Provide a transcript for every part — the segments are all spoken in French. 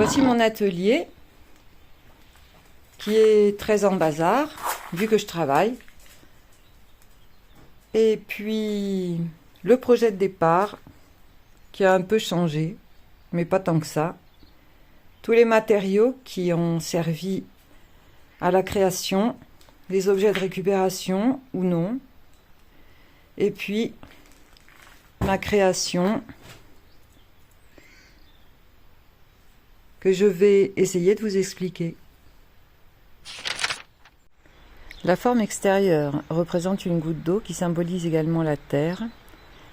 Voici mon atelier qui est très en bazar, vu que je travaille. Et puis, le projet de départ qui a un peu changé, mais pas tant que ça. Tous les matériaux qui ont servi à la création, les objets de récupération ou non. Et puis, ma création que je vais essayer de vous expliquer. La forme extérieure représente une goutte d'eau qui symbolise également la terre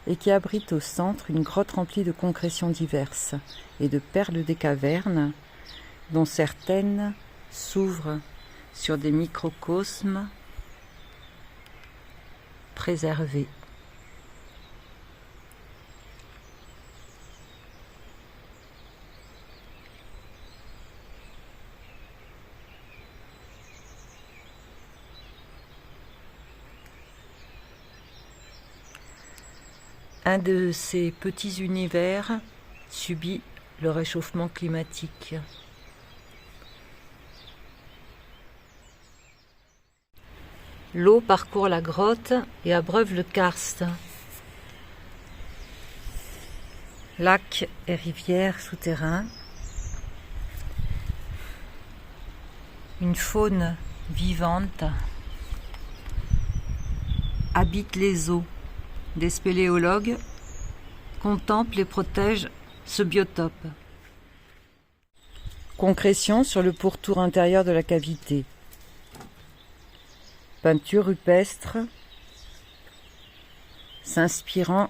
et qui abrite au centre une grotte remplie de concrétions diverses et de perles des cavernes, dont certaines s'ouvrent sur des microcosmes préservés. Un de ces petits univers subit le réchauffement climatique. L'eau parcourt la grotte et abreuve le karst. Lacs et rivières souterrains. Une faune vivante habite les eaux. Des spéléologues contemplent et protègent ce biotope. Concrétion sur le pourtour intérieur de la cavité. Peinture rupestre s'inspirant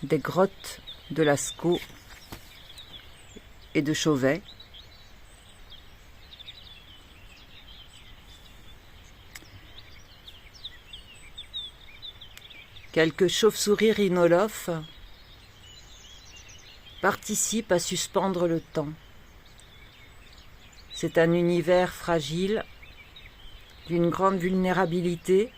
des grottes de Lascaux et de Chauvet. Quelques chauves-souris rhinolophes participent à suspendre le temps. C'est un univers fragile, d'une grande vulnérabilité,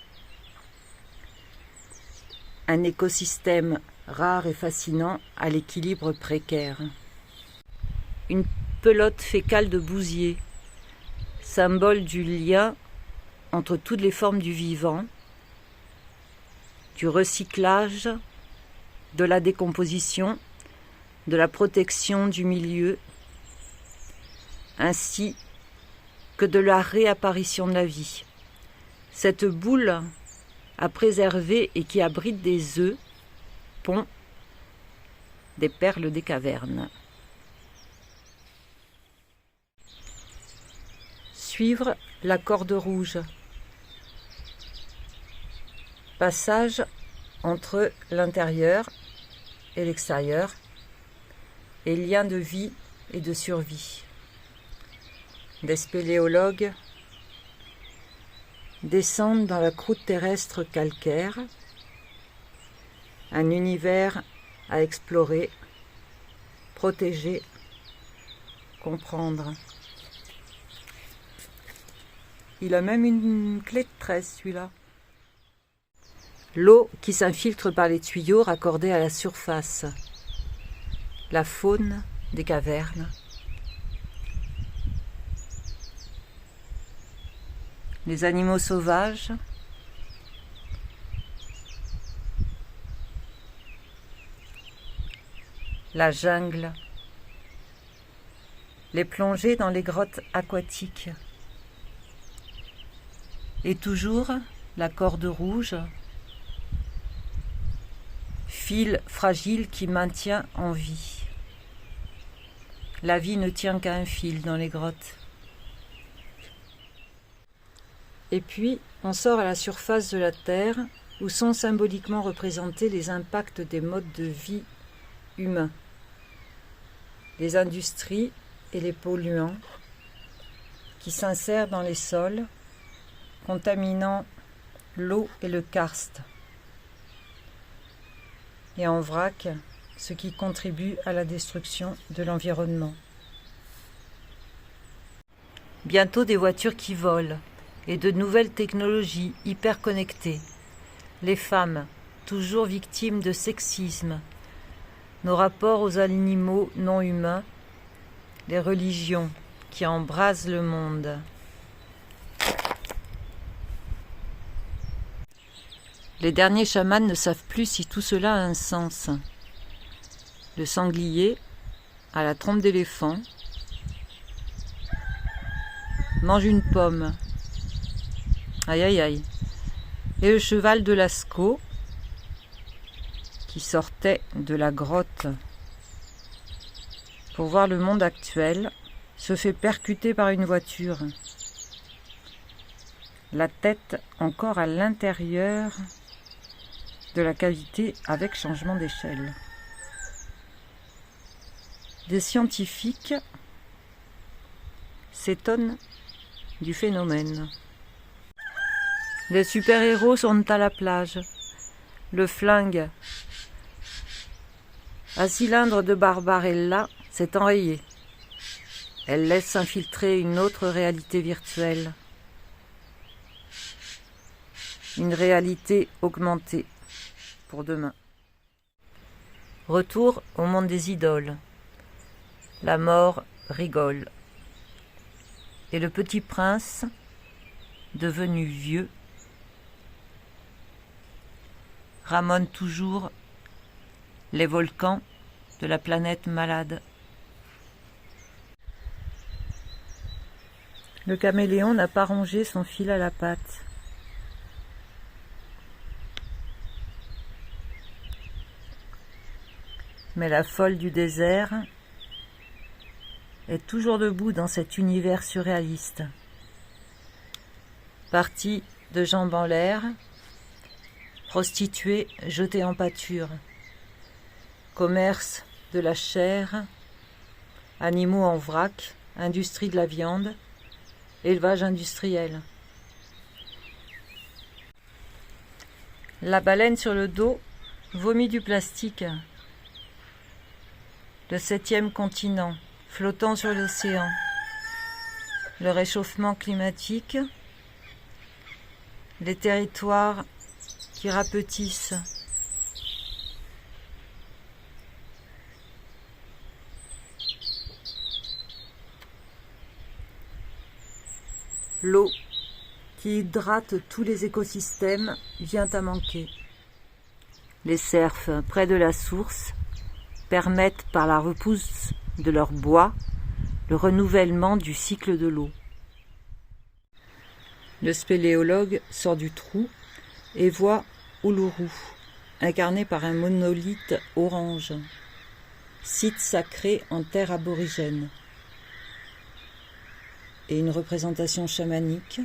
un écosystème rare et fascinant à l'équilibre précaire. Une pelote fécale de bousier, symbole du lien entre toutes les formes du vivant, du recyclage, de la décomposition, de la protection du milieu, ainsi que de la réapparition de la vie. Cette boule à préserver et qui abrite des œufs pond des perles des cavernes. Suivre la corde rouge. Passage entre l'intérieur et l'extérieur et lien de vie et de survie. Des spéléologues descendent dans la croûte terrestre calcaire, un univers à explorer, protéger, comprendre. Il a même une clé de tresse, celui-là. L'eau qui s'infiltre par les tuyaux raccordés à la surface. La faune des cavernes. Les animaux sauvages. La jungle. Les plongées dans les grottes aquatiques. Et toujours la corde rouge. Fil fragile qui maintient en vie. La vie ne tient qu'à un fil dans les grottes. Et puis, on sort à la surface de la Terre, où sont symboliquement représentés les impacts des modes de vie humains, les industries et les polluants qui s'insèrent dans les sols, contaminant l'eau et le karst. Et en vrac, ce qui contribue à la destruction de l'environnement. Bientôt des voitures qui volent et de nouvelles technologies hyper connectées. Les femmes, toujours victimes de sexisme, nos rapports aux animaux non humains, les religions qui embrasent le monde. Les derniers chamans ne savent plus si tout cela a un sens. Le sanglier, à la trompe d'éléphant, mange une pomme. Aïe aïe aïe. Et le cheval de Lascaux, qui sortait de la grotte pour voir le monde actuel, se fait percuter par une voiture. La tête encore à l'intérieur de la cavité avec changement d'échelle. Des scientifiques s'étonnent du phénomène. Les super-héros sont à la plage. Le flingue à cylindre de Barbarella s'est enrayé. Elle laisse s'infiltrer une autre réalité virtuelle. Une réalité augmentée pour demain. Retour au monde des idoles. La mort rigole. Et le petit prince, devenu vieux, ramène toujours les volcans de la planète malade. Le caméléon n'a pas rongé son fil à la patte. Mais la folle du désert est toujours debout dans cet univers surréaliste. Partie de jambes en l'air, prostituée jetée en pâture, commerce de la chair, animaux en vrac, industrie de la viande, élevage industriel. La baleine sur le dos vomit du plastique. Le 7e continent, flottant sur l'océan. Le réchauffement climatique, les territoires qui rapetissent. L'eau qui hydrate tous les écosystèmes vient à manquer. Les cerfs près de la source permettent par la repousse de leur bois le renouvellement du cycle de l'eau. Le spéléologue sort du trou et voit Uluru, incarné par un monolithe orange, site sacré en terre aborigène, et une représentation chamanique,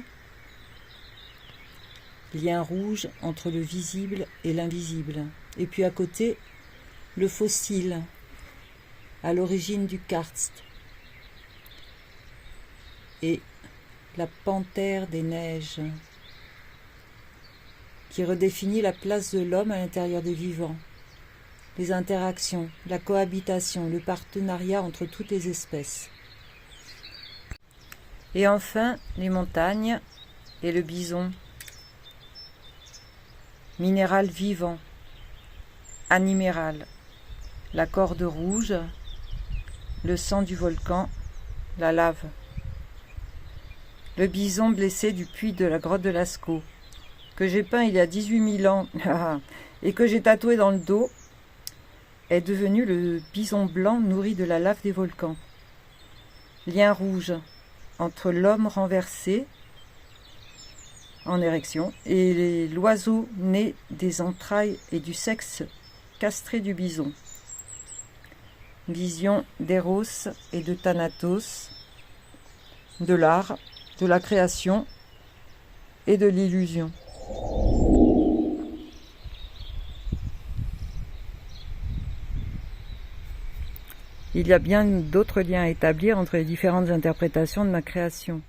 lien rouge entre le visible et l'invisible, et puis à côté, le fossile, à l'origine du karst, et la panthère des neiges, qui redéfinit la place de l'homme à l'intérieur des vivants, les interactions, la cohabitation, le partenariat entre toutes les espèces. Et enfin, les montagnes et le bison, minéral vivant, animéral, la corde rouge, le sang du volcan, la lave. Le bison blessé du puits de la grotte de Lascaux, que j'ai peint il y a 18 000 ans et que j'ai tatoué dans le dos, est devenu le bison blanc nourri de la lave des volcans. Lien rouge entre l'homme renversé en érection et l'oiseau né des entrailles et du sexe castré du bison. Vision d'Eros et de Thanatos, de l'art, de la création et de l'illusion. Il y a bien d'autres liens à établir entre les différentes interprétations de ma création.